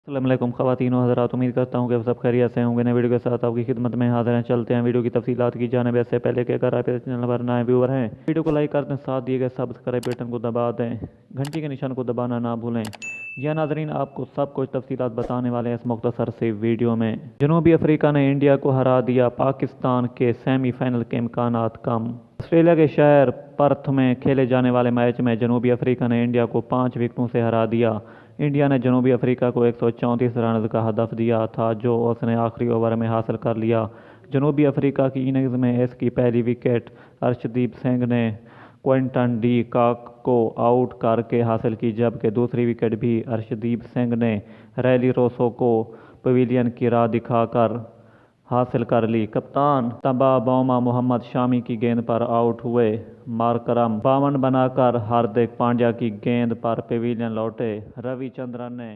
अस्सलाम वालेकुम ख़वातीन व हज़रात। उम्मीद करता हूँ कि आप सब खैरियत से होंगे। नए वीडियो के साथ आपकी खिदमत में हाजिर हैं। चलते हैं वीडियो की तफसीलात की जानिब। इससे पहले कि अगर आप इस चैनल पर नए व्यूअर हैं, वीडियो को लाइक कर दें, साथ दिए गए सब्सक्राइब बटन को दबा दें, घंटी के निशान को दबाना ना भूलें। या नाजरीन, आपको सब कुछ तफसीलात बताने वाले हैं इस मुख्तसर से वीडियो में। जनूबी अफ्रीका ने इंडिया को हरा दिया, पाकिस्तान के सेमीफाइनल के इम्कानात कम। ऑस्ट्रेलिया के शहर पर्थ में खेले जाने वाले मैच में जनूबी अफ्रीका ने इंडिया को 5 विकेटों से हरा दिया। इंडिया ने जनूबी अफ्रीका को 134 रन का हदफ दिया था, जो उसने आखिरी ओवर में हासिल कर लिया। जनूबी अफ्रीका की इनिंग्स में इसकी पहली विकेट अर्शदीप सिंह ने क्विंटन डी कॉक को आउट करके हासिल की, जबकि दूसरी विकेट भी अर्शदीप सिंह ने रैली रोसो को पवेलियन की राह दिखाकर हासिल कर ली। कप्तान तबा बौमा मोहम्मद शामी की गेंद पर आउट हुए। मार्करम 52 बनाकर हार्दिक पांड्या की गेंद पर पवेलियन लौटे। रविचंद्रन ने